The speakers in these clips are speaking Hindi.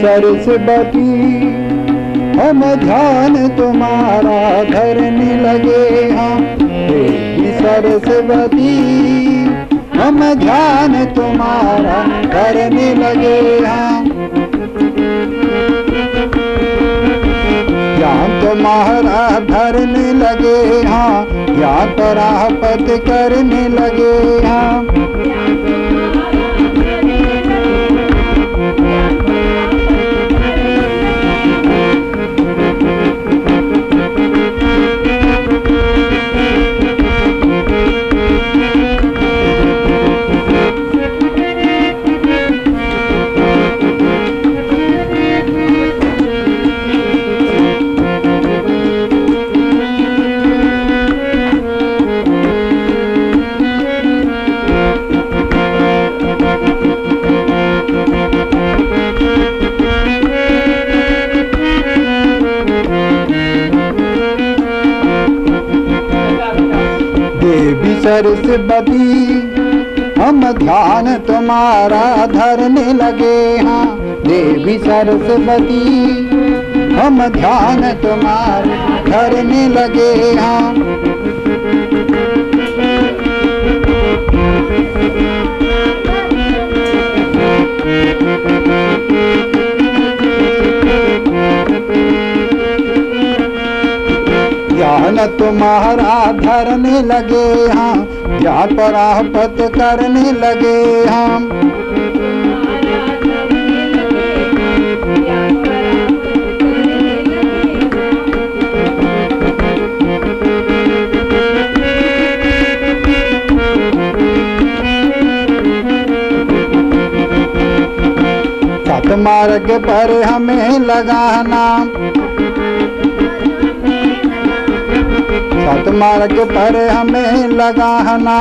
सरस्वती हम ध्यान तुम्हारा धरने लगे हम। देवी सरस्वती हम ध्यान तुम्हारा धरने लगे हम। ज्ञान तुम्हारा धरने लगे हाँ, ज्ञान प्राप्त करने लगे हम। देवी सरस्वती हम ध्यान तुम्हारा धरने लगे हाँ। देवी सरस्वती हम ध्यान तुम्हारा धरने लगे हाँ। ज्ञान तुम्हारा धरने लगे हाँ, ज्ञान प्राप्त करने लगे हम। सतमार्ग पर हमें लगाना, सतमार्ग पर हमें लगाना।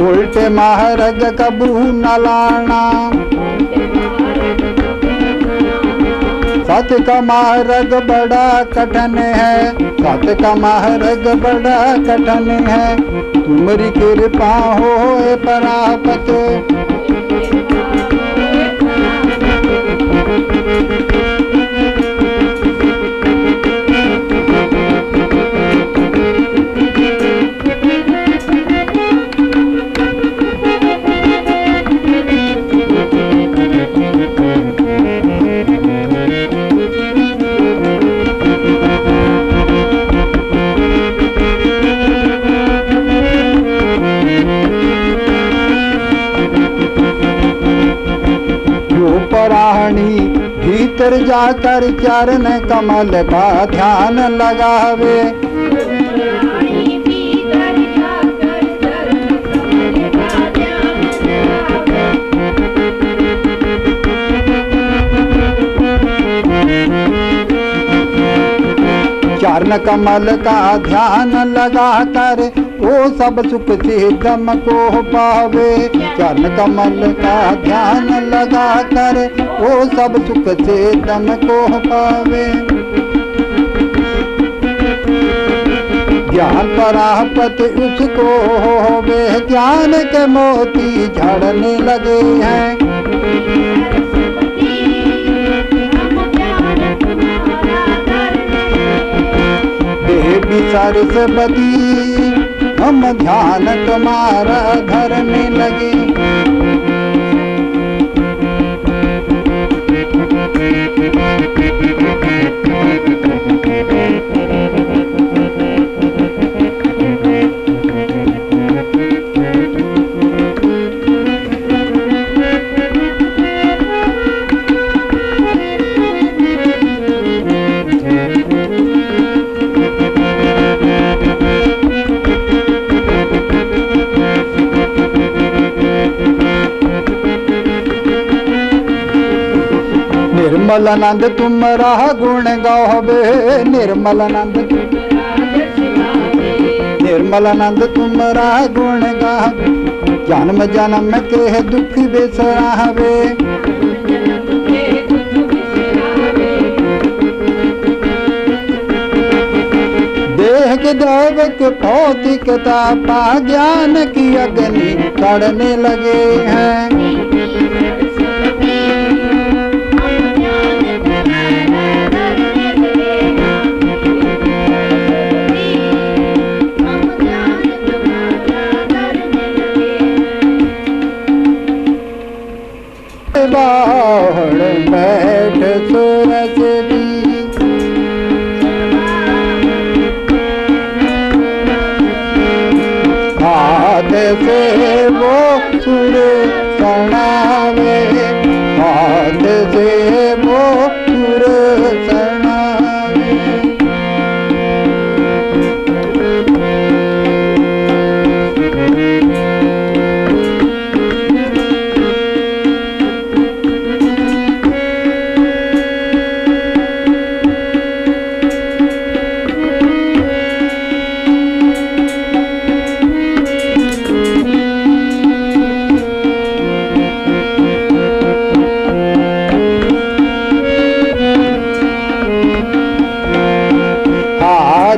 उल्टे मार्ग कबू न लाना। सत का मार्ग बड़ा कठिन है, सत का मार्ग बड़ा कठिन है। तुम्हारी कृपा होए प्राप्त, पराहनी भीतर जाकर चरण कमल का ध्यान लगावे। चरण कमल का ध्यान लगाकर वो सब सुख सिद्धम को पावे। चरण कमल का ध्यान लगाकर वो सब सुख सिद्धम को पावे। ज्ञान प्राप्त उसको होवे, ज्ञान के मोती झड़ने लगे हैं। देवी सरस्वती हम ध्यान तुम्हारा धरने लगे। निर्मलानंद तुम्हारा गुण गावे। निर्मलानंद निर्मलानंद तुम्हारा गुण गावे। जन्म जन्म के दुख बिसरावे। देह के दैवक भौतिकता पा ज्ञान की अग्नि चढ़ने लगे हैं।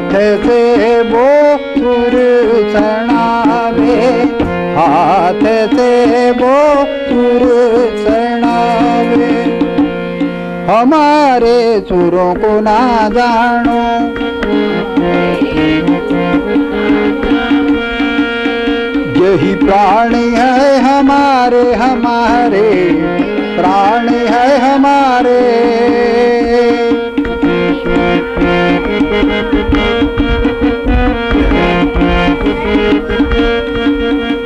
हाथ से वो सुर सुनावे, हाथ से वो सुर सुनावे। हमारे सुरों को ना जानो, यही प्राण है हमारे, हमारे प्राण है हमारे।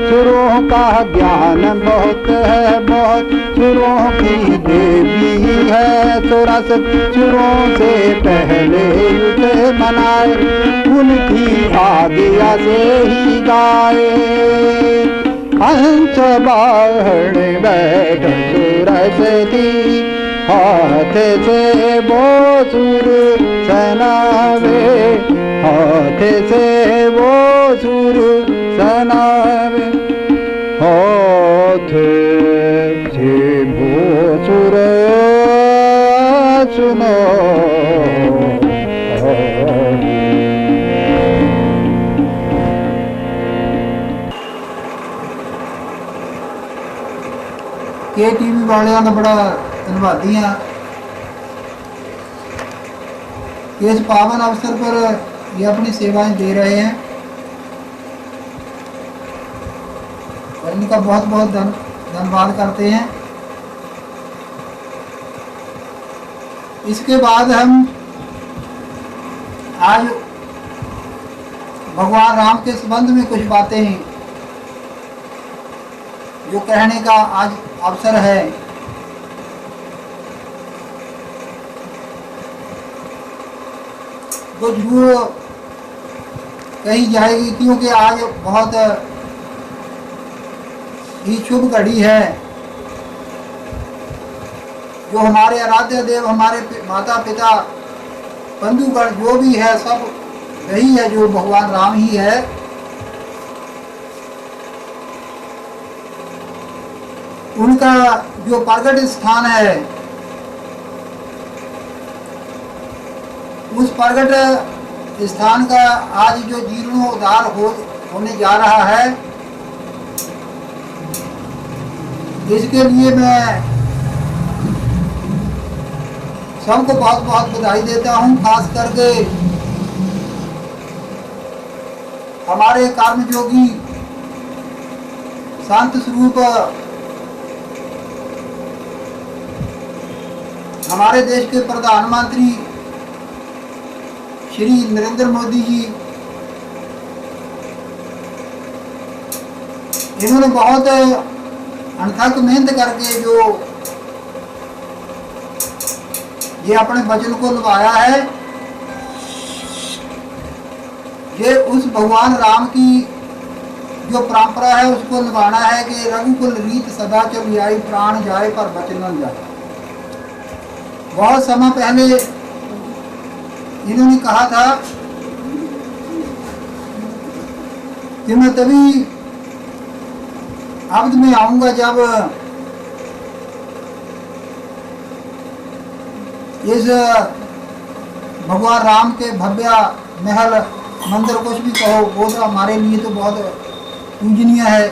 सुरों का ज्ञान बहुत है, बहुत सुरों की देवी है। सुरस सुरों से पहले उसे मनाए, उनकी आज्ञा से ही गाए। हंस बाहर बैठ सुरस दी, हाथ से वो सुर सुनावे, हाथ से वो सुर सुनावे। हाथ से वो सुर सुनो। KTV वालियां का बड़ा धन्यवादी हाँ, इस पावन अवसर पर ये अपनी सेवाएं दे रहे हैं और इनका बहुत बहुत धन्यवाद करते हैं। इसके बाद हम आज भगवान राम के संबंध में कुछ बातें हैं जो कहने का आज अवसर है। कुछ वो कही जाएगी क्योंकि आज बहुत ही शुभ घड़ी है। जो हमारे आराध्य देव, हमारे माता पिता बंधुगण जो भी है सब वही है, जो भगवान राम ही है। उनका जो प्रगट स्थान है, उस प्रगट स्थान का आज जो जीर्णोद्धार होने जा रहा है, इसके लिए मैं सबको बहुत बहुत बधाई देता हूँ। खास करके हमारे कर्मयोगी शांत स्वरूप हमारे देश के प्रधानमंत्री श्री नरेंद्र मोदी जी, इन्होंने बहुत अनथक मेहनत करके जो ये अपने वचन को निभाया है, ये उस भगवान राम की जो परंपरा है उसको निभाना है कि रघुकुल रीत सदा चल आई, प्राण जाए पर वचन न जाए। बहुत समय पहले इन्होंने कहा था कि मैं तभी अवध में आऊंगा जब इस भगवान राम के भव्य महल मंदिर कुछ भी कहो, वो तो हमारे लिए तो बहुत पूजनीय है,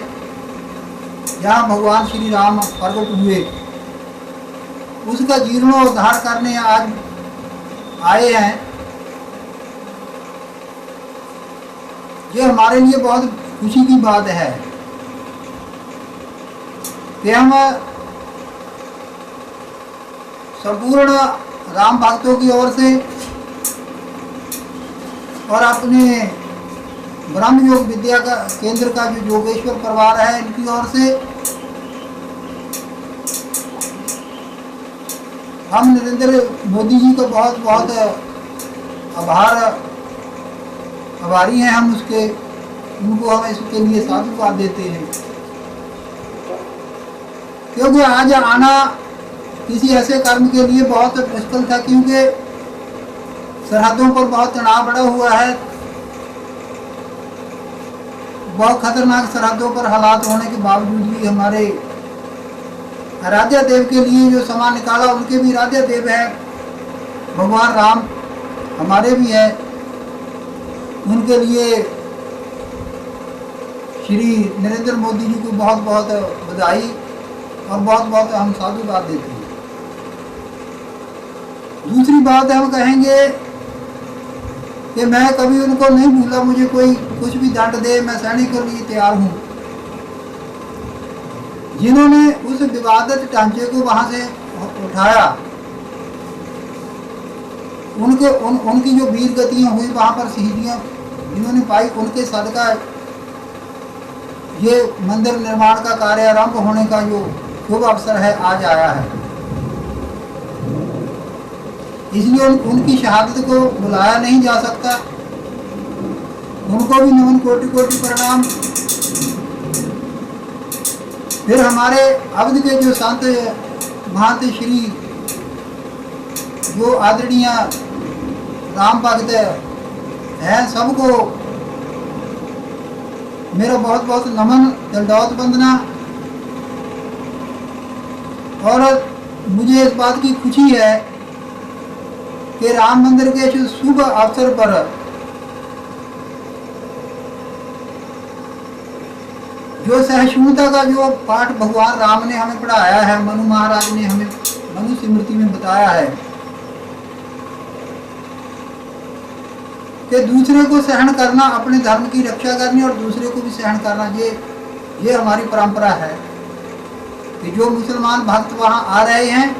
जहाँ भगवान श्री राम प्रकट हुए, उसका जीर्णोद्धार करने आज आए हैं। ये हमारे लिए बहुत खुशी की बात है कि हम संपूर्ण राम भक्तों की ओर से और अपने ब्रह्म योग विद्या का केंद्र का जो योगेश्वर परिवार है, इनकी ओर से हम नरेंद्र मोदी जी को बहुत बहुत आभारी हैं हम उसके, उनको हम इसके लिए साधुवाद देते हैं। क्योंकि आज आना किसी ऐसे कर्म के लिए बहुत मुश्किल था, क्योंकि सरहदों पर बहुत तनाव बढ़ा हुआ है, बहुत खतरनाक सरहदों पर हालात होने के बावजूद भी हमारे आराध्य देव के लिए जो समय निकाला, उनके भी आराध्य देव है भगवान राम, हमारे भी है। उनके लिए श्री नरेंद्र मोदी जी को बहुत बहुत बधाई और बहुत बहुत हम साधुवाद देते हैं। दूसरी बात हम कहेंगे कि मैं कभी उनको नहीं भूला, मुझे कोई कुछ भी दंड दे मैं सहने के लिए तैयार हूँ। जिन्होंने उस विवादित ढांचे को वहां से उठाया, उनकी जो वीर गतियां हुई वहां पर, शहीदियां जिन्होंने पाई, उनके सदका ये मंदिर निर्माण का कार्य आरंभ होने का जो शुभ अवसर है आज आया है। इसलिए उनकी शहादत को बुलाया नहीं जा सकता। उनको भी नमन, कोटि कोटि प्रणाम। फिर हमारे अवध के जो संत महंत श्री जो आदरणीय राम भक्त हैं, सबको मेरा बहुत बहुत नमन, दंडवत वंदना। और मुझे इस बात की खुशी है कि राम मंदिर के जो शुभ अवसर पर जो सहिष्णुता का जो पाठ भगवान राम ने हमें पढ़ाया है, मनु महाराज ने हमें मनु स्मृति में बताया है कि दूसरे को सहन करना, अपने धर्म की रक्षा करनी और दूसरे को भी सहन करना, ये हमारी परंपरा है। कि जो मुसलमान भक्त वहां आ रहे हैं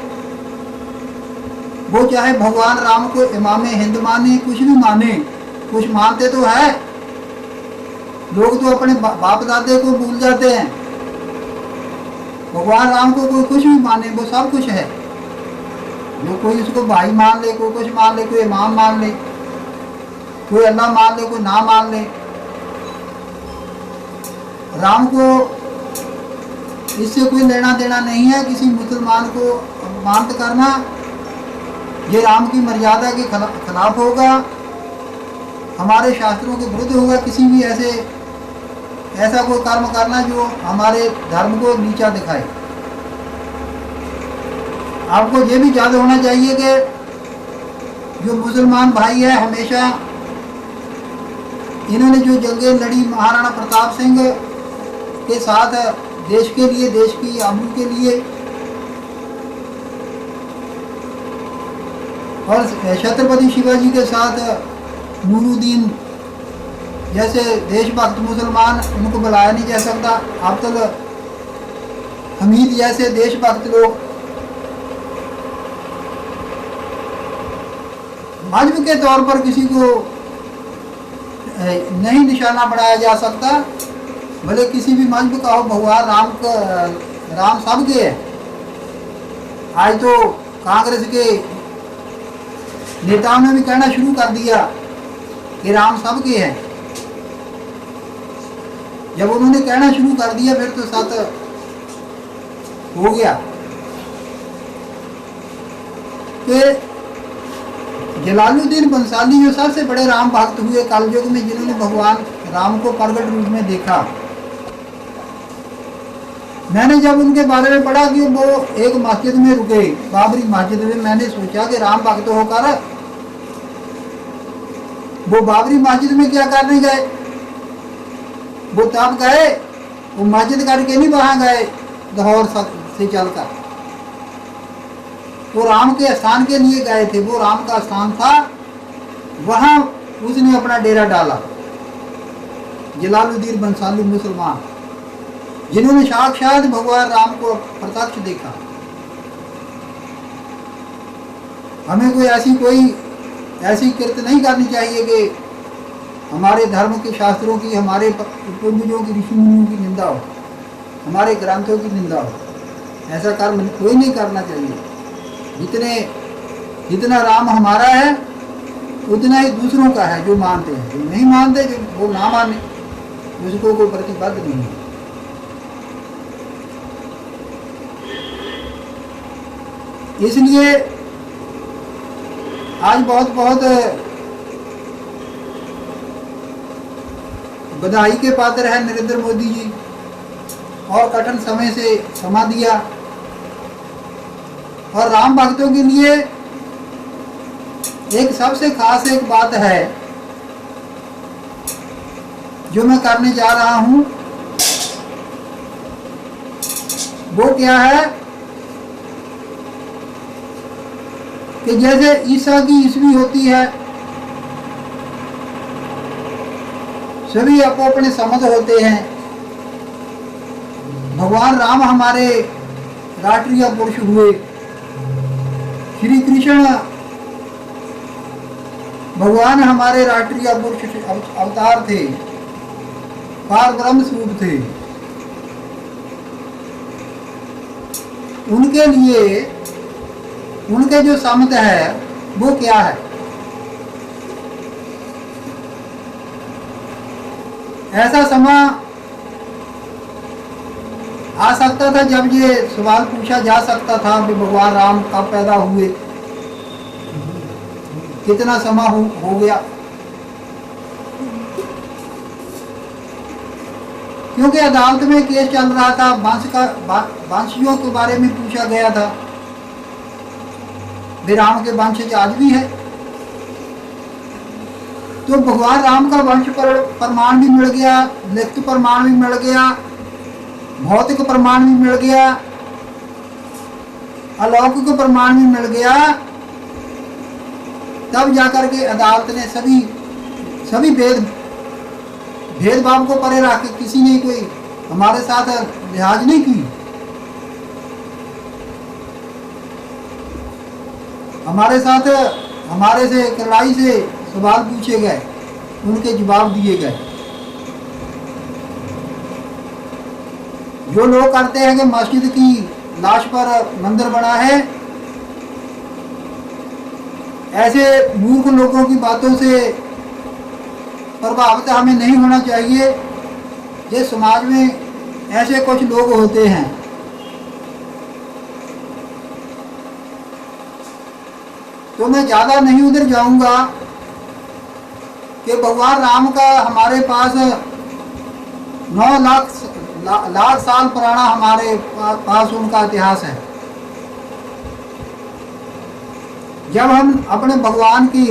वो चाहे भगवान राम को इमाम हिंद माने, कुछ भी माने, कुछ मानते तो है। लोग तो अपने बाप दादे को भूल जाते हैं। भगवान राम को कोई कुछ भी माने, वो सब कुछ है। जो कोई उसको भाई मान ले, कोई कुछ मान ले, कोई इमाम मान ले, कोई अल्लाह मान ले, कोई ना मान ले। राम को इससे कोई लेना देना नहीं है। किसी मुसलमान को अपमानित करना ये राम की मर्यादा के खिलाफ होगा, हमारे शास्त्रों के विरुद्ध होगा। किसी भी ऐसा कोई कर्म करना जो हमारे धर्म को नीचा दिखाए। आपको ये भी याद होना चाहिए कि जो मुसलमान भाई है, हमेशा इन्होंने जो जंगें लड़ी महाराणा प्रताप सिंह के साथ, देश के लिए, देश की आबरू के लिए, और छत्रपति शिवाजी के साथ नूरुद्दीन जैसे देशभक्त मुसलमान, उनको बुलाया नहीं जा सकता। अब्दुल हमीद जैसे देशभक्त लोग, मजहब के तौर पर किसी को नहीं निशाना बनाया जा सकता। भले किसी भी मजहब का हो, भगवान राम सबके है। आज तो कांग्रेस के नेताओं ने भी कहना शुरू कर दिया कि राम सबके हैं। जब उन्होंने कहना शुरू कर दिया फिर तो सत हो गया कि जलालुद्दीन बंसाली जो सबसे बड़े राम भक्त हुए कलयुग में, जिन्होंने भगवान राम को प्रगट रूप में देखा, मैंने जब उनके बारे में पढ़ा कि वो एक मस्जिद में रुके, बाबरी मस्जिद में, मैंने सोचा कि राम भक्त होकर वो बाबरी मस्जिद में क्या करने गए। वो तब गए, वो मस्जिद करके नहीं वहां गए लाहौर से चलकर, वो राम के स्थान के लिए गए थे। वो राम का स्थान था, वहां उसने अपना डेरा डाला। जलालुद्दीन बंसाली मुसलमान, जिन्होंने साक्षात भगवान राम को प्रत्यक्ष देखा। हमें कोई ऐसी कृत्य नहीं करनी चाहिए कि हमारे धर्म के शास्त्रों की, हमारे पूर्वजों की, ऋषि मुनियों की निंदा हो, हमारे ग्रंथों की निंदा हो। ऐसा कर्म कोई नहीं करना चाहिए। जितना राम हमारा है उतना ही दूसरों का है, जो मानते हैं। जो नहीं मानते, जो वो ना माने, उसको कोई प्रतिबद्ध नहीं है। इसलिए आज बहुत बहुत बधाई के पात्र है नरेंद्र मोदी जी, और कठिन समय से समा दिया। और राम भक्तों के लिए एक सबसे खास एक बात है जो मैं करने जा रहा हूं वो क्या है कि जैसे ईसा की ईस्वी होती है, सभी आपो अपने समझ होते हैं। भगवान राम हमारे राष्ट्रीय पुरुष हुए, श्री कृष्ण भगवान हमारे राष्ट्रीय पुरुष अवतार थे, पार ब्रह्म स्वरूप थे। उनके लिए उनके जो समत है वो क्या है? ऐसा समय आ सकता था जब ये सवाल पूछा जा सकता था कि भगवान राम कब पैदा हुए, कितना समय हो गया। क्योंकि अदालत में केस चल रहा था, वंशजों के बारे में पूछा गया था। वे राम के वंशज आज भी है, तो भगवान राम का वंश पर प्रमाण भी मिल गया, लिखित प्रमाण भी मिल गया, भौतिक प्रमाण भी मिल गया, अलौकिक प्रमाण भी मिल गया। तब जाकर के अदालत ने सभी भेदभाव को परे रख के किसी ने कोई हमारे साथ लिहाज नहीं की। हमारे से कड़ाई से सवाल पूछे गए, उनके जवाब दिए गए। जो लोग करते हैं कि मस्जिद की लाश पर मंदिर बना है, ऐसे मूर्ख लोगों की बातों से प्रभावित हमें नहीं होना चाहिए। ये समाज में ऐसे कुछ लोग होते हैं। तो मैं ज़्यादा नहीं उधर जाऊंगा कि भगवान राम का हमारे पास 9 लाख साल पुराना हमारे पास उनका इतिहास है। जब हम अपने भगवान की,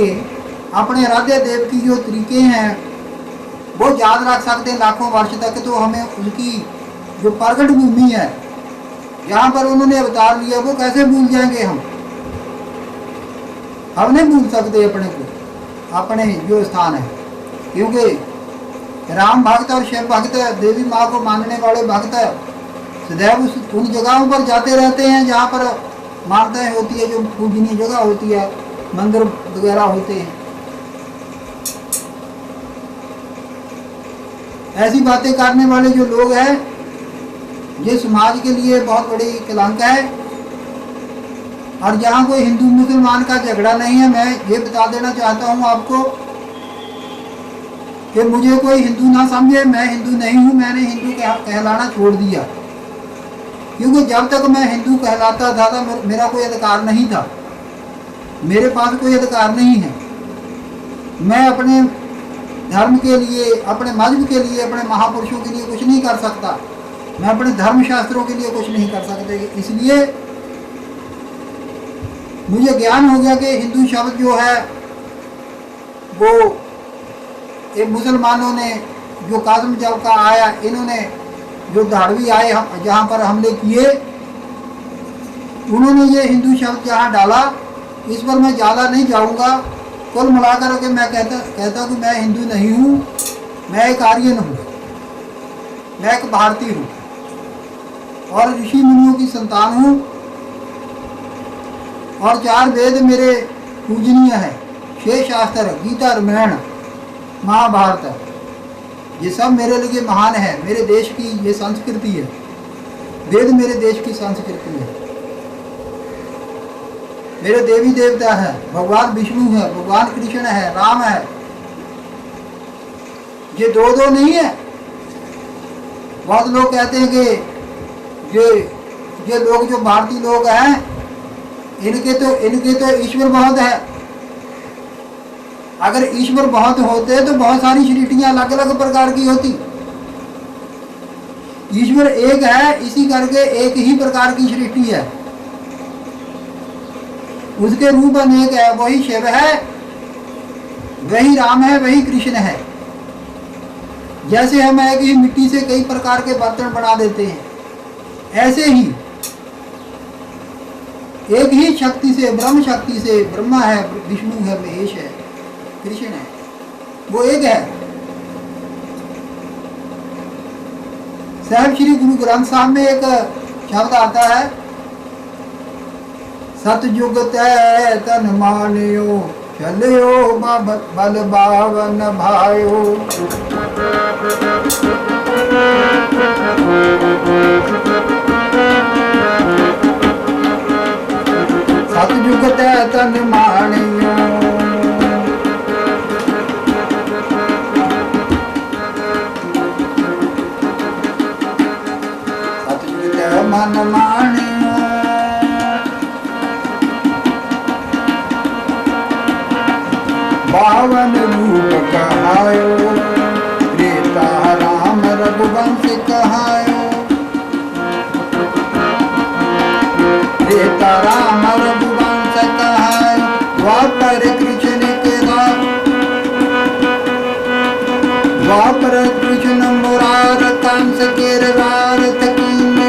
अपने आराध्य देव की जो तरीके हैं वो याद रख सकते हैं लाखों वर्ष तक, तो हमें उनकी जो प्रगट भूमि है जहाँ पर उन्होंने अवतार लिया वो कैसे भूल जाएंगे हम नहीं भूल सकते अपने जो स्थान है। क्योंकि राम भक्त और शिव भक्त, देवी माँ को मानने वाले भक्त सदैव उन जगहों पर जाते रहते हैं जहाँ पर मान्यताएं होती है, जो पूजनीय जगह होती है, मंदिर वगैरह होते हैं। ऐसी बातें करने वाले जो लोग हैं, ये समाज के लिए बहुत बड़ी कलंक है। और जहाँ कोई हिंदू मुसलमान का झगड़ा नहीं है, मैं ये बता देना चाहता हूँ आपको कि मुझे कोई हिंदू ना समझे, मैं हिंदू नहीं हूँ। मैंने हिंदू कहलाना छोड़ दिया, क्योंकि जब तक मैं हिंदू कहलाता था तो मेरा कोई अधिकार नहीं था, मेरे पास कोई अधिकार नहीं है। मैं अपने धर्म के लिए, अपने मजहब के लिए, अपने महापुरुषों के लिए कुछ नहीं कर सकता। मैं अपने धर्म शास्त्रों के लिए कुछ नहीं कर सकते। इसलिए मुझे ज्ञान हो गया कि हिंदू शब्द जो है वो ये मुसलमानों ने, जो काज़म जब का आया, इन्होंने जो धाड़वी आए जहाँ पर हमले किए, उन्होंने ये हिंदू शब्द जहाँ डाला, इस पर मैं ज़्यादा नहीं जाऊँगा। कुल मिलाकर के मैं कहता कि मैं हिंदू नहीं हूँ, मैं एक आर्यन हूँ, मैं एक भारतीय हूँ और ऋषि मुनियों की संतान हूँ। और 4 वेद मेरे पूजनीय है, 6 शास्त्र, गीता, रामायण, महाभारत, ये सब मेरे लिए महान है। मेरे देश की ये संस्कृति है, वेद मेरे देश की संस्कृति है। मेरे देवी देवता है, भगवान विष्णु है, भगवान कृष्ण है, राम है। ये दो नहीं है। बहुत लोग कहते हैं कि ये लोग जो भारतीय लोग हैं, इनके तो ईश्वर बहुत है। अगर ईश्वर बहुत होते तो बहुत सारी सृष्टियां अलग अलग प्रकार की होती। ईश्वर एक है, इसी करके एक ही प्रकार की सृष्टि है, उसके रूप अनेक है। वही शिव है, वही राम है, वही कृष्ण है। जैसे हम एक ही मिट्टी से कई प्रकार के बर्तन बना देते हैं, ऐसे ही एक ही शक्ति से, ब्रह्म शक्ति से, ब्रह्मा है, विष्णु है, महेश है, कृष्ण है, वो एक है। साहब श्री गुरु ग्रंथ साहब में एक शब्द आता है, सतयुग तै तन मानियो चलियो बल बावन भायो। सतयुग तै तन मानियो, सतयुग तै मन मानियो। बावन रूप कहायो, त्रेता राम रघुवंश कहायो, त्रेता राम रघुवंश कहायो, द्वापर कृष्ण के द्वापर कृष्ण मुरार कंस के रारत कीने।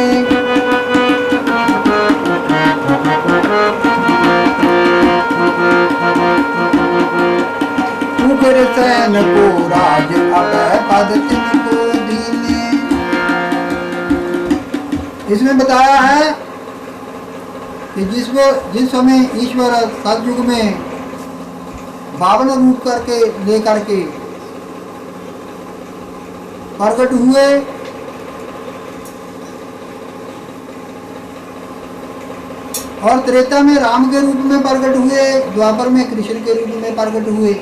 सैन को राज अभय पद तिनको दीने। इसमें बताया है कि जिस समय ईश्वर सतयुग में 52 रूप करके लेकर के प्रकट हुए, और त्रेता में राम के रूप में प्रकट हुए, द्वापर में कृष्ण के रूप में प्रकट हुए।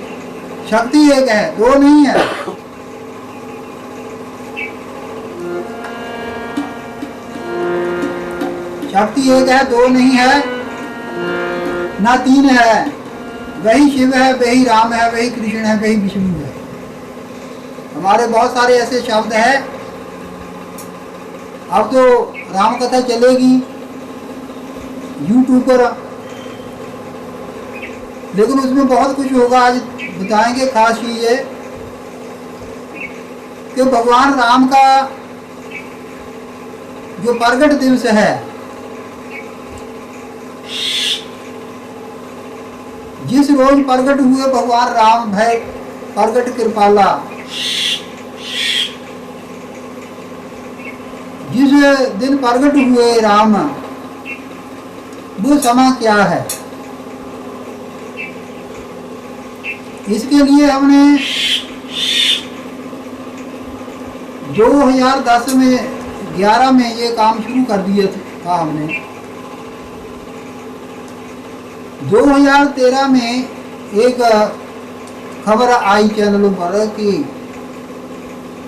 शक्ति एक है, दो नहीं है। शक्ति एक है, दो नहीं है, ना तीन है। वही शिव है, वही राम है, वही कृष्ण है, वही विष्णु है। हमारे बहुत सारे ऐसे शब्द हैं। अब तो राम कथा चलेगी YouTube पर, लेकिन उसमें बहुत कुछ होगा। आज बताएंगे खास चीज है कि भगवान राम का जो प्रगट दिवस है, जिस रोज प्रगट हुए भगवान राम भय प्रगट कृपाला, जिस दिन प्रगट हुए राम, वो समय क्या है। इसके लिए हमने 2010 में 11 में ये काम शुरू कर दिया था। हमने 2013 में एक खबर आई चैनलों पर कि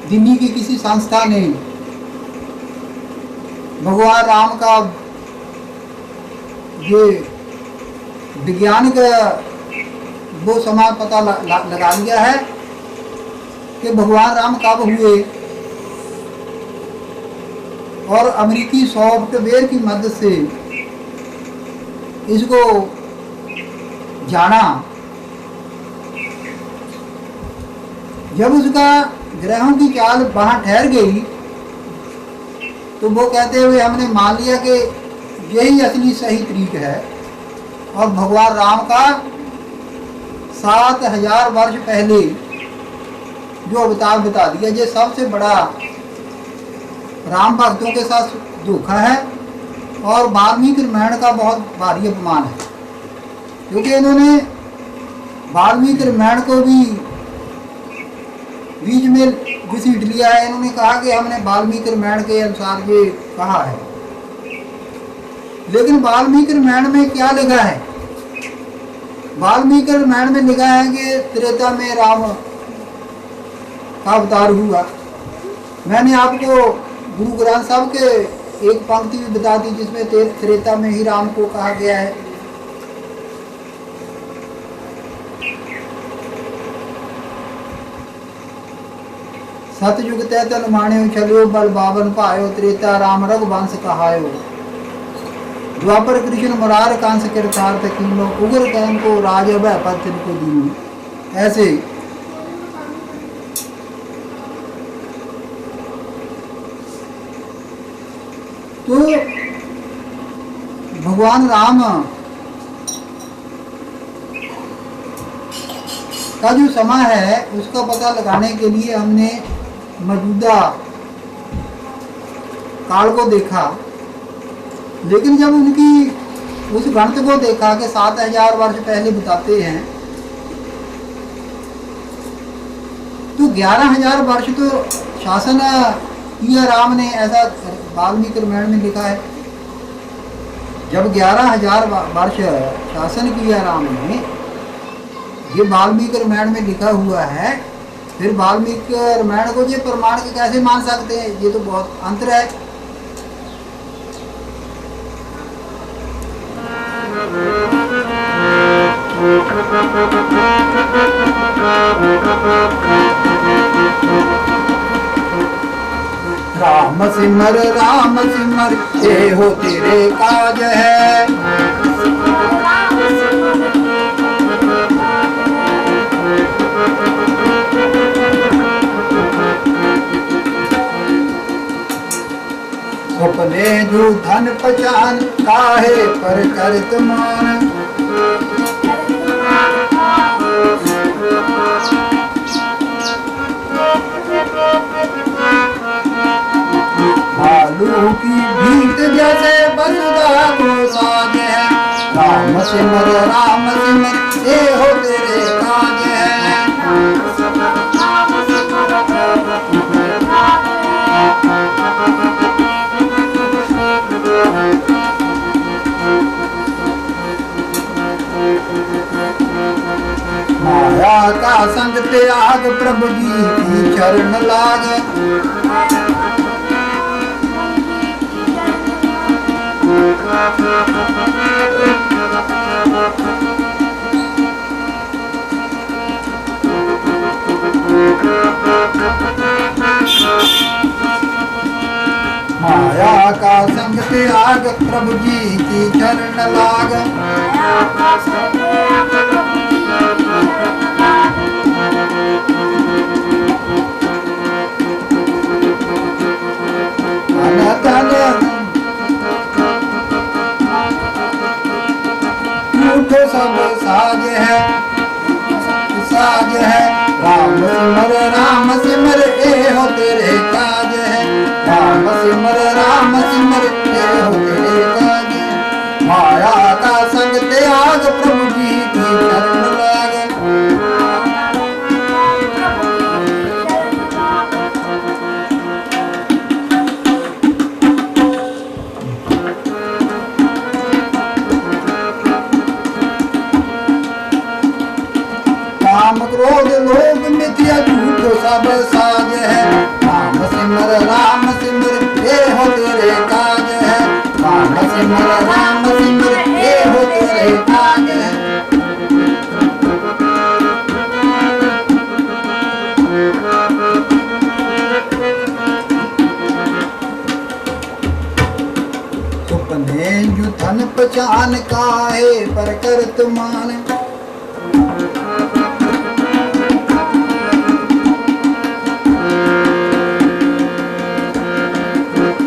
दिल्ली की किसी संस्था ने भगवान राम का ये विज्ञानिक वो समय पता लगा लिया है कि भगवान राम कब हुए, और अमेरिकी सॉफ्टवेयर की मदद से इसको जाना। जब उसका ग्रहों की चाल वहां ठहर गई, तो वो कहते हुए हमने मान लिया कि यही असली सही तरीक है, और भगवान राम का 7000 वर्ष पहले जो अवतार बता दिया, ये सबसे बड़ा राम भक्तों के साथ धोखा है, और वाल्मीकि रामायण का बहुत भारी अपमान है। क्योंकि इन्होंने वाल्मीकि रामायण को भी बीच में घसीट लिया है। इन्होंने कहा कि हमने वाल्मीकि रामायण के अनुसार ये कहा है, लेकिन वाल्मीकि रामायण में क्या लिखा है? वाल्मीकि रामायण में लिखा है कि त्रेता में राम का अवतार हुआ। मैंने आपको गुरु ग्रंथ साहब के एक पंक्ति भी बता दी जिसमें त्रेता में ही राम को कहा गया है। सतयुग तै तन माण्यो चलियो बल बावन पायो, त्रेता राम रघुवंश कहायो, द्वापर कृष्ण मुरार कांस कृतार्थ कीनो, उग्र कैन को राज भय पद को दीनो। ऐसे तो भगवान राम का जो समय है उसका पता लगाने के लिए हमने मौजूदा काल को देखा, लेकिन जब उनकी उस गणित को देखा कि 7000 वर्ष पहले बताते हैं, तो 11000 वर्ष तो शासन किया राम ने, ऐसा वाल्मीकि रामायण में लिखा है। जब 11000 वर्ष शासन किया राम ने, ये वाल्मीकि रामायण में लिखा हुआ है, फिर वाल्मीकि रामायण को ये प्रमाण के कैसे मान सकते हैं? ये तो बहुत अंतर है। राम सिमर ये हो तेरे काज है। अपने जो धन पहचान काहे पर करत मान। भालू की भीट जैसे बसुधा को साज है। राम सिमर ये हो तेरे काज है। माया का संग त्याग प्रभु जी की चरण लाग। माया का संग त्याग प्रभु जी की चरण लाग। झूठो सब साज है, साज है। राम सिमर ए हो तेरे काज है। राम सिमर ए हो तेरे काज है। माया का संग त्याग प्रभु जी की चरण लाग। काम क्रोध लोभ मिथ्या झूठो सब साज है। राम सिमर ये हो तेरे काज है। राम सिमर ये हो तेरे काज है। सुपने जो धन पहचान काहे पर करत मान।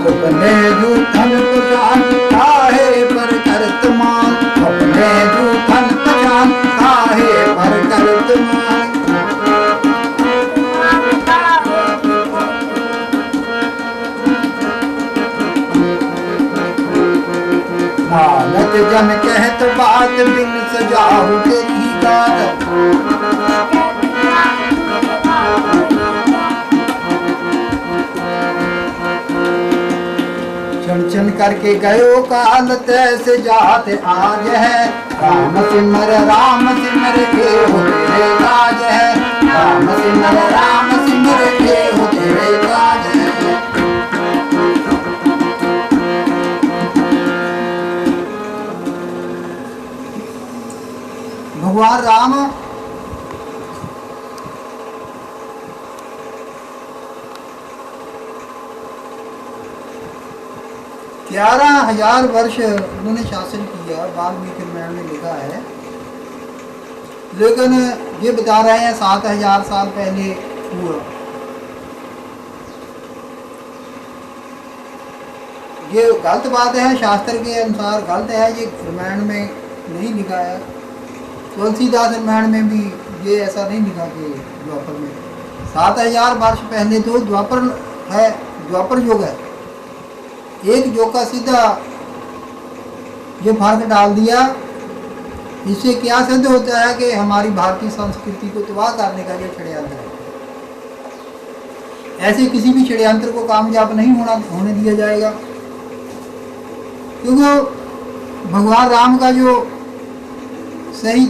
अपने जो धन पहचान काहे पर करत मान। अपने जो धन पहचान काहे पर करत मान। नानक जन कहत बात बिन सजाहु तेरी गात। चन करके गयो काल तैसे जात आज है। राम सिमर के हो तेरे काज है। राम सिमर के हो तेरे काज है। भगवान राम ग्यारह 1000 वर्ष उन्होंने शासन किया, वाल्मीकि रामायण में लिखा है। लेकिन ये बता रहे हैं 7000 साल पहले हुआ। ये गलत बात है, शास्त्र के अनुसार गलत है, ये रामायण में नहीं लिखा है। तुलसीदास रामायण में भी ये ऐसा नहीं लिखा कि द्वापर में। 7000 वर्ष पहले तो द्वापर है, द्वापर युग है। एक युग का सीधा ये फर्क डाल दिया। इससे क्या सिद्ध होता है कि हमारी भारतीय संस्कृति को तबाह करने का ये षड्यंत्र है। ऐसे किसी भी षड्यंत्र को कामयाब नहीं होने दिया जाएगा, क्योंकि भगवान राम का जो सही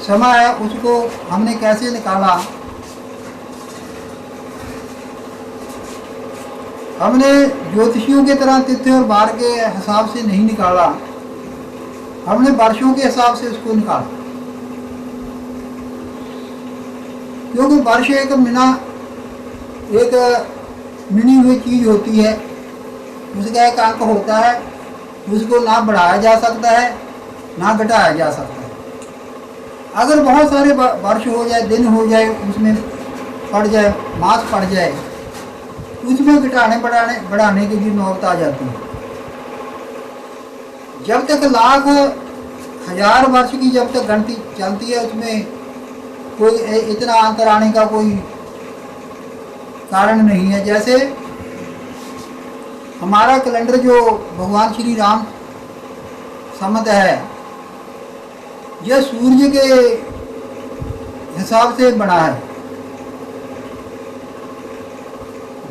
समय है उसको हमने कैसे निकाला। हमने ज्योतिषियों के तरह तिथि और बार के हिसाब से नहीं निकाला, हमने वर्षों के हिसाब से उसको निकाला। क्योंकि वर्ष एक मिनी हुई चीज होती है, उसका एक अंक होता है, उसको ना बढ़ाया जा सकता है ना घटाया जा सकता है। अगर बहुत सारे वर्ष हो जाए, दिन हो जाए, उसमें पड़ जाए, मास पड़ जाए, उसमें घटाने बढ़ाने की भी नौबत आ जाती है। जब तक लाख हजार वर्ष की जब तक गिनती चलती है, उसमें कोई इतना अंतर आने का कोई कारण नहीं है। जैसे हमारा कैलेंडर जो भगवान श्री राम संमत है, यह सूर्य के हिसाब से बना है।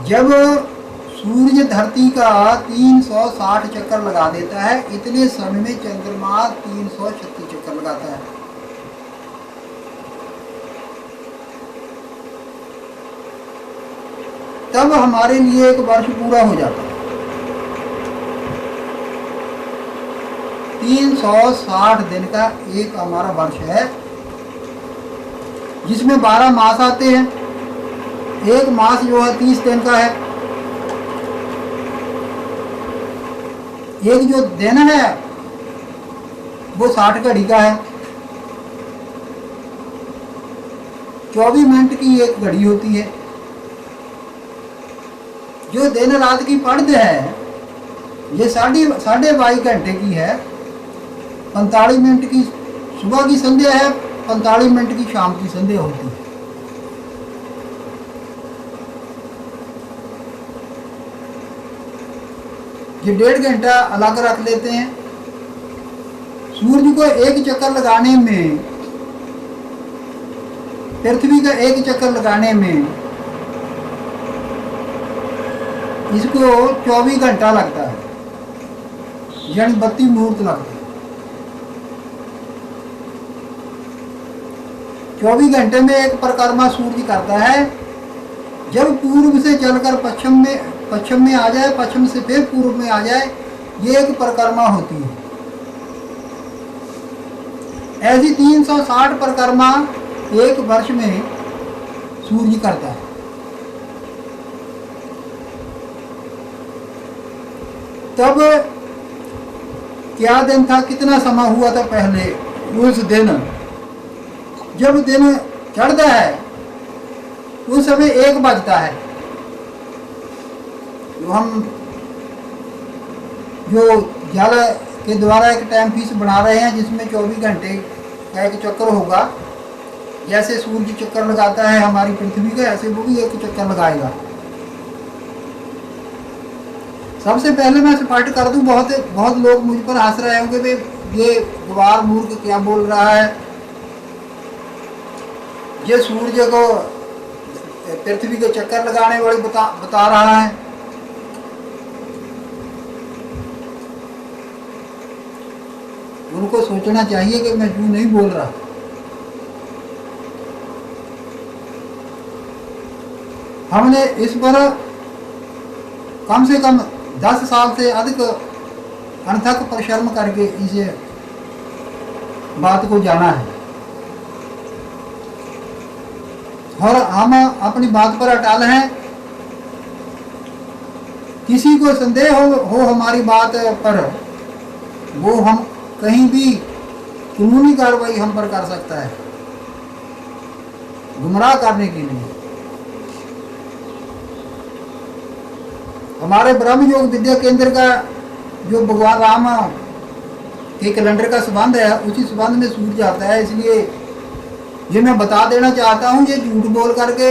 जब सूर्य धरती का 360 चक्कर लगा देता है, इतने समय में चंद्रमा 336 चक्कर लगाता है। तब हमारे लिए एक वर्ष पूरा हो जाता है। 360 दिन का एक हमारा वर्ष है, जिसमें 12 मास आते हैं। एक मास जो है 30 दिन का है। एक जो दिन है वो 60 घड़ी का है। 24 मिनट की एक घड़ी होती है। जो दिन रात की पढ़ते है ये 22.5 घंटे की है। 45 मिनट की सुबह की संध्या है, 45 मिनट की शाम की संध्या होती है। ये 1.5 घंटा अलग रख लेते हैं। सूर्य को एक चक्कर लगाने में, पृथ्वी का एक चक्कर लगाने में इसको 24 घंटा लगता है, यानी 32 मुहूर्त लगते हैं। 24 घंटे में एक परिक्रमा सूर्य करता है। जब पूर्व से चलकर पश्चिम में आ जाए, पश्चिम से फिर पूर्व में आ जाए, ये एक परिक्रमा होती है। ऐसी 360 परिक्रमा एक वर्ष में सूर्य करता है। तब क्या दिन था, कितना समय हुआ था पहले। उस दिन जब दिन चढ़ता है उस समय 1 बजता है। जो जल के द्वारा एक टाइम पीस बना रहे हैं, जिसमें 24 घंटे का एक चक्कर होगा। जैसे सूर्य चक्कर लगाता है हमारी पृथ्वी का, ऐसे वो भी एक चक्कर लगाएगा। सबसे पहले मैं स्पष्ट कर दूं, बहुत लोग मुझ पर हंस रहे होंगे, भाई ये गवार मूर्ख क्या बोल रहा है, ये सूर्य को पृथ्वी के चक्कर लगाने वाली बता रहा है। उनको सोचना चाहिए कि मैं यूं नहीं बोल रहा। हमने इस पर कम से कम 10 साल से अधिक अनथक परिश्रम करके इस बात को जाना है, और हम अपनी बात पर अटल हैं। किसी को संदेह हो हमारी बात पर, वो हम कहीं भी कानूनी कार्रवाई हम पर कर सकता है, गुमराह करने के लिए। हमारे ब्रह्म योग विद्या केंद्र का जो भगवान राम के कैलेंडर का संबंध है, उसी संबंध में सूर्य आता है। इसलिए ये मैं बता देना चाहता हूँ, ये झूठ बोल करके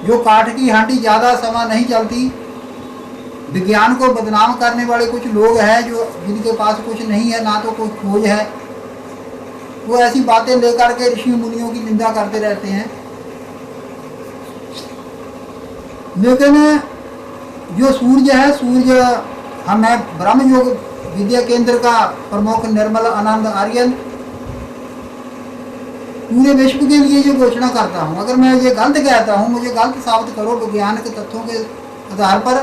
जो काठ की हांडी ज़्यादा समय नहीं चलती, विज्ञान को बदनाम करने वाले कुछ लोग हैं जो जिनके पास कुछ नहीं है, ना तो कोई खोज है, वो ऐसी बातें लेकर के ऋषि मुनियों की निंदा करते रहते हैं। लेकिन जो सूर्य है, सूर्य मैं ब्रह्म योग विद्या केंद्र का प्रमुख निर्मल आनंद आर्यन पूरे विश्व के लिए जो घोषणा करता हूँ, अगर मैं ये गलत कहता हूँ, मुझे गलत साबित करो विज्ञान के तथ्यों के आधार पर,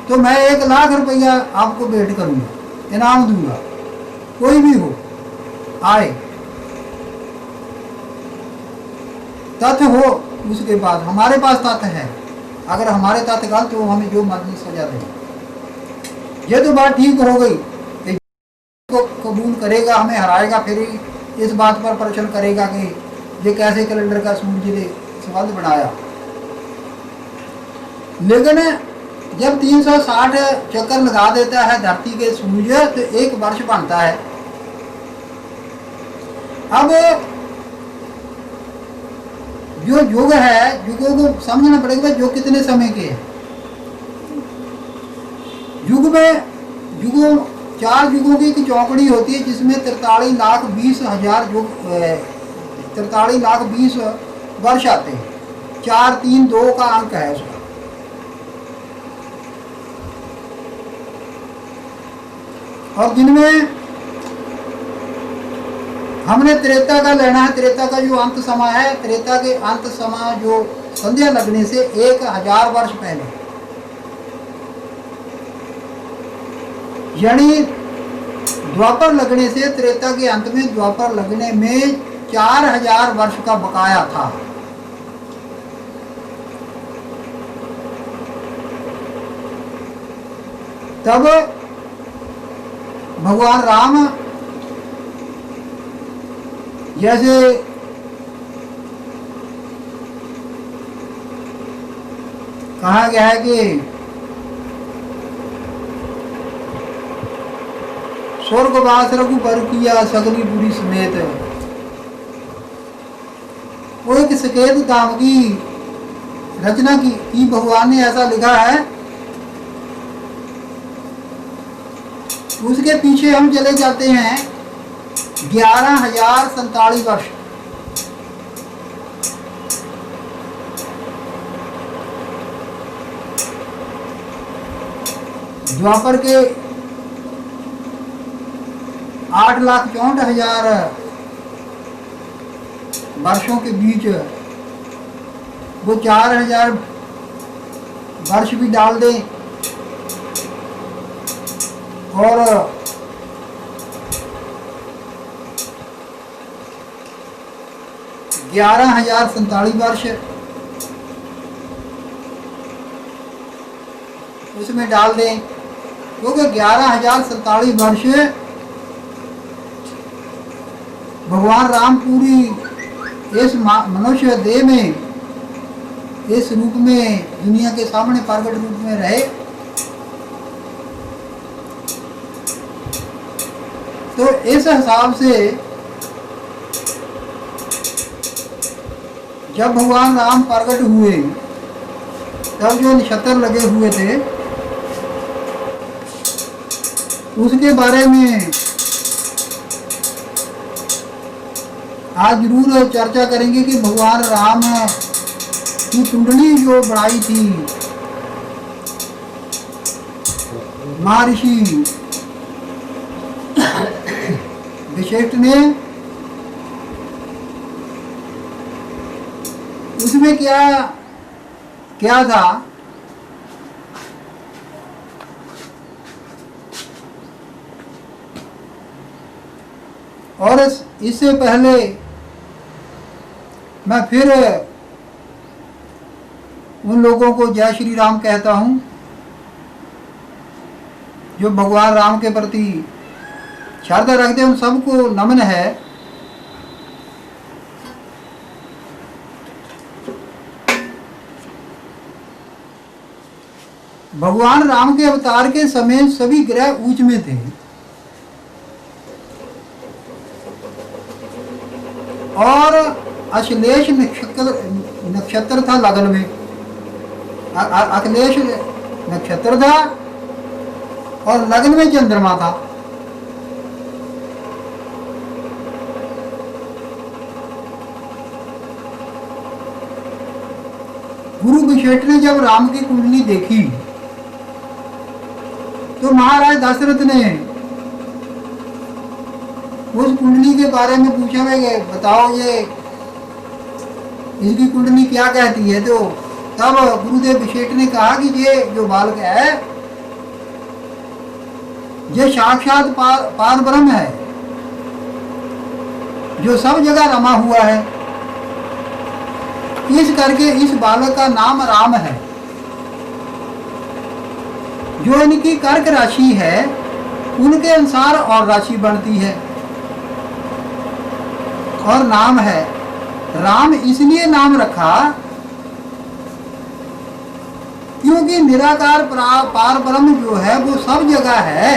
तो मैं 1 लाख रुपया आपको भेंट करूँगा, इनाम दूंगा। कोई भी हो आए, तथ्य हो उसके बाद। हमारे पास तथ्य है, अगर हमारे तथ्य गलत हो हमें जो मर्जी सजा दें। ये तो बात ठीक हो गई, को कबूल करेगा, हमें हराएगा, फिर इस बात पर प्रश्न करेगा कि ये कैसे कैलेंडर का सूर्य ने संबंध बनाया। लेकिन जब 360 चक्कर लगा देता है धरती के सूर्य, तो 1 वर्ष बनता है। अब जो युग है, युगों को समझना पड़ेगा, जो कितने समय के हैं। युग में युगों 4 युगों की एक चौकड़ी होती है, जिसमें 43,20,000 युग 43,20,000 वर्ष आते हैं। 4, 3, 2 का अंक है उसका। और जिनमें हमने त्रेता का लेना है, त्रेता का जो अंत समय है, त्रेता के अंत समय जो संध्या लगने से 1000 वर्ष पहले, यानी द्वापर लगने से त्रेता के अंत में, द्वापर लगने में 4000 वर्ष का बकाया था। तब भगवान राम, जैसे कहा गया है कि स्वर्गवास रघुबर किया सगली बुरी समेत, वो एक सकेत धाम की रचना की भगवान ने ऐसा लिखा है। उसके पीछे हम चले जाते हैं 11,047 वर्ष। द्वापर के 8,64,000 वर्षों के बीच वो 4,000 वर्ष भी डाल दें और 11,047 वर्ष उसमें डाल दें, क्योंकि 11,047 वर्ष भगवान राम पूरी इस मनुष्य देह में, इस रूप में दुनिया के सामने प्रकट रूप में रहे। तो इस हिसाब से जब भगवान राम प्रकट हुए, तब जो नक्षत्र लगे हुए थे उसके बारे में आज जरूर चर्चा करेंगे कि भगवान राम की कुंडली जो बनाई थी महर्षि वशिष्ठ ने, उसमें क्या क्या था। और इससे पहले मैं फिर उन लोगों को जय श्री राम कहता हूँ जो भगवान राम के प्रति श्रद्धा रखते हैं, उन सबको नमन है। भगवान राम के अवतार के समय सभी ग्रह ऊंच में थे और अश्लेष नक्षत्र था लगन में, अखिलेश नक्षत्र था और लगन में चंद्रमा था। गुरु विशेष ने जब राम की कुंडली देखी तो महाराज दशरथ ने उस कुंडली के बारे में पूछा, मैं बताओ ये इसकी कुंडली क्या कहती है। तो तब गुरुदेव विशेष ने कहा कि ये जो बालक है ये साक्षात पार ब्रह्म है जो सब जगह रमा हुआ है। इस करके इस बालक का नाम राम है। जो इनकी कर्क राशि है उनके अनुसार और राशि बनती है और नाम है राम। इसलिए नाम रखा क्योंकि निराकार पार ब्रह्म जो है वो सब जगह है।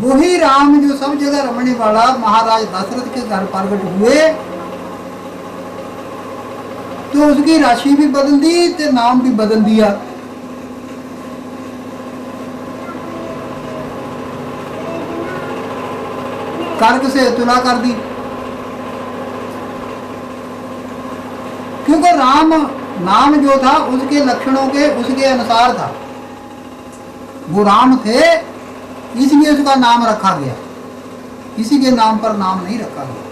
वही राम जो सब जगह रमने वाला महाराज दशरथ के घर प्रकट हुए तो उसकी राशि भी बदल दी तो नाम भी बदल दिया। कर्क से तुला कर दी क्योंकि राम नाम जो था उसके लक्षणों के उसके अनुसार था। वो राम थे इसलिए उसका नाम रखा गया, किसी के नाम पर नाम नहीं रखा गया।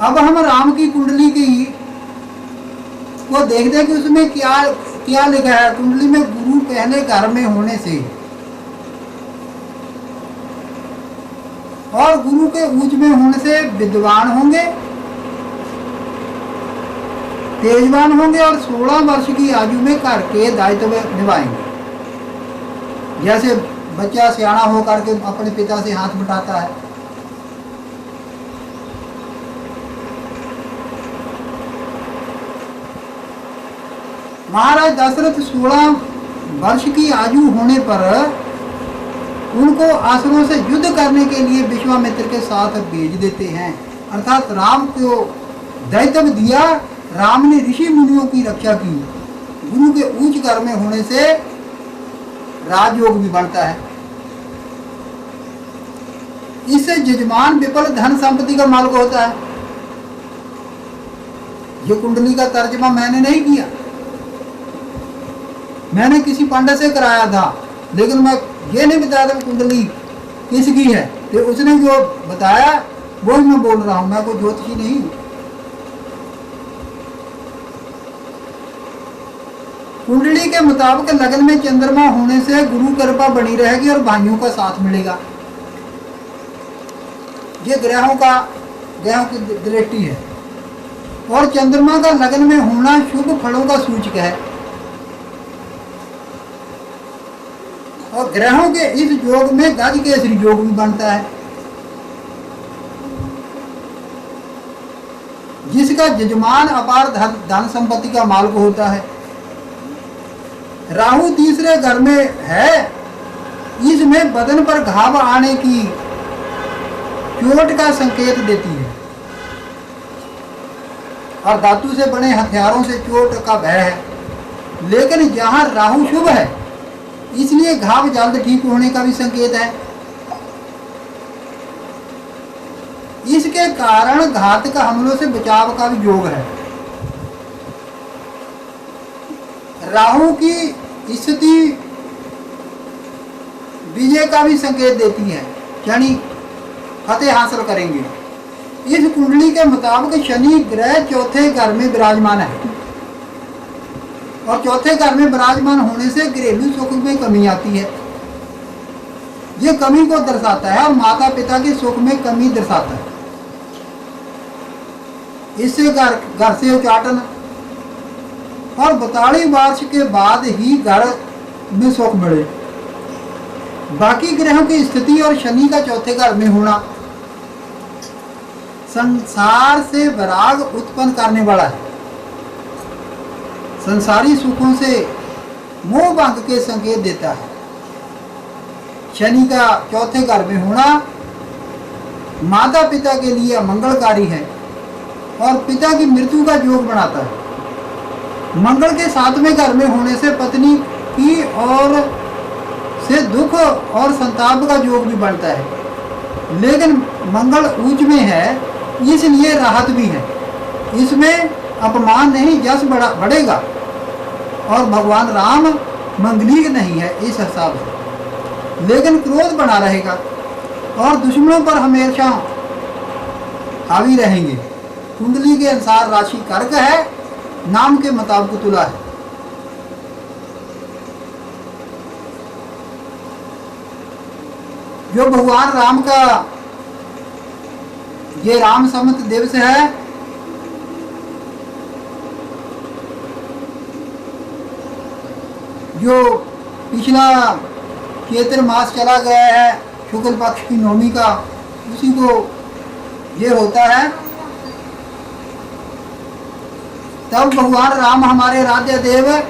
अब हम राम की कुंडली की वो देखते हैं कि उसमें क्या क्या लिखा है। कुंडली में गुरु पहले घर में होने से और गुरु के उच्च में होने से विद्वान होंगे, तेजवान होंगे और 16 वर्ष की आयु में घर के दायित्व निभाएंगे। जैसे बच्चा सियाना होकर के अपने पिता से हाथ बटाता है, महाराज दशरथ 16 वर्ष की आयु होने पर उनको असुरों से युद्ध करने के लिए विश्वामित्र के साथ भेज देते हैं। अर्थात राम को दायित्व दिया। राम ने ऋषि मुनियों की रक्षा की। गुरु के उच्च घर में होने से राजयोग भी बढ़ता है। इससे यजमान विपुल धन संपत्ति का मालिक होता है। ये कुंडली का तर्जमा मैंने नहीं किया, मैंने किसी पंडित से कराया था, लेकिन मैं ये नहीं बताया था कुंडली किसकी है। तो उसने जो बताया वो मैं बोल रहा हूं, मैं कोई ज्योतिषी नहीं हूं। कुंडली के मुताबिक लगन में चंद्रमा होने से गुरु कृपा बनी रहेगी और भाइयों का साथ मिलेगा। ये ग्रहों की दृष्टि है। और चंद्रमा का लगन में होना शुभ फलों का सूचक है। और ग्रहों के इस योग में गज केसरी योग भी बनता है, जिसका यजमान अपार धन संपत्ति का मालिक होता है। राहु तीसरे घर में है, इसमें बदन पर घाव आने की चोट का संकेत देती है और धातु से बने हथियारों से चोट का भय है। लेकिन जहां राहु शुभ है इसलिए घाव जल्द ठीक होने का भी संकेत है। इसके कारण घातक हमलों से बचाव का भी योग है। राहु की स्थिति विजय का भी संकेत देती है, यानी फतेह हासिल करेंगे। इस कुंडली के मुताबिक शनि ग्रह चौथे घर में विराजमान है और चौथे घर में विराजमान होने से घरेलू सुख में कमी आती है। ये कमी को दर्शाता है और माता पिता के सुख में कमी दर्शाता है। इससे घर से उचाटन और 42 वर्ष के बाद ही घर में सुख मिले। बाकी ग्रहों की स्थिति और शनि का चौथे घर में होना संसार से वैराग उत्पन्न करने वाला है। संसारी सुखों से मोह भंग के संकेत देता है। शनि का चौथे घर में होना माता पिता के लिए अमंगलकारी है और पिता की मृत्यु का योग बनाता है। मंगल के 7वें घर में होने से पत्नी की और से दुख और संताप का योग भी बनता है। लेकिन मंगल उच्च में है, इसलिए राहत भी है। इसमें अपमान नहीं, यश बढ़ेगा और भगवान राम मंगलीक नहीं है इस हिसाब से। लेकिन क्रोध बना रहेगा और दुश्मनों पर हमेशा हावी रहेंगे। कुंडली के अनुसार राशि कर्क है, नाम के मुताबिक तुला है। जो भगवान राम का ये राम संवत दिवस है, जो पिछला चैत्र मास चला गया है शुक्ल पक्ष की नवमी का, उसी को ये होता है। तब भगवान राम हमारे राज्य देव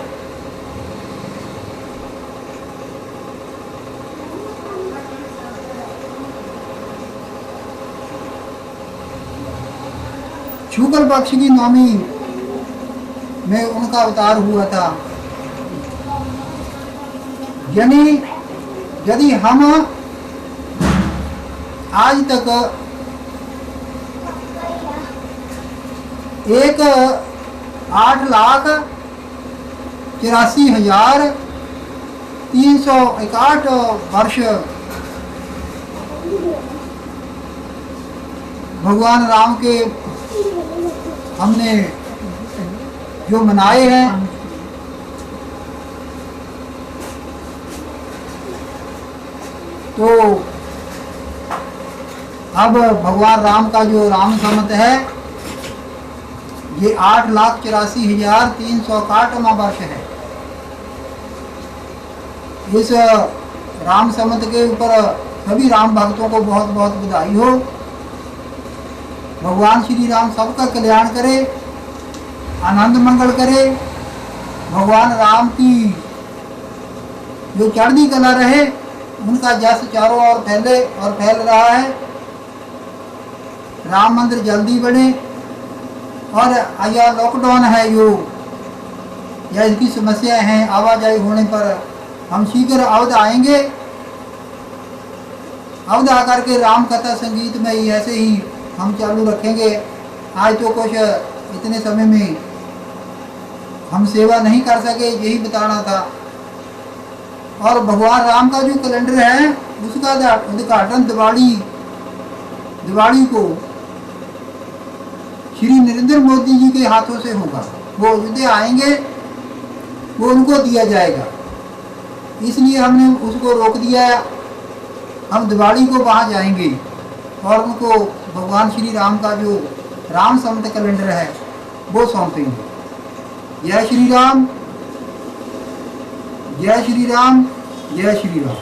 शुक्ल पक्ष की नवमी में उनका अवतार हुआ था। यानी यदि हम आज तक 1,84,361 वर्ष भगवान राम के हमने जो मनाए हैं, तो अब भगवान राम का जो राम संवत है ये 8,84,361वां वर्ष है। इस राम संवत के ऊपर सभी राम भक्तों को बहुत बहुत बधाई हो। भगवान श्री राम सबका कल्याण करे, आनंद मंगल करे। भगवान राम की जो चढ़ती कला रहे, उनका जस चारों ओर फैले और फैल रहा है। राम मंदिर जल्दी बने और यह लॉकडाउन है जो या इसकी समस्या है आवाजाही होने पर हम शीघ्र अवध आएंगे। अवध आकर के राम कथा संगीत में ही ऐसे ही हम चालू रखेंगे। आज तो कुछ इतने समय में हम सेवा नहीं कर सके, यही बताना था। और भगवान राम का जो कैलेंडर है उसका उद्घाटन दिवाली को श्री नरेंद्र मोदी जी के हाथों से होगा। वो अयोध्या आएंगे, वो उनको दिया जाएगा, इसलिए हमने उसको रोक दिया। हम दिवाली को वहाँ जाएंगे और उनको भगवान श्री राम का जो राम संवत कैलेंडर है वो सौंपेंगे। जय श्री राम, जय श्री राम, जय श्री राम।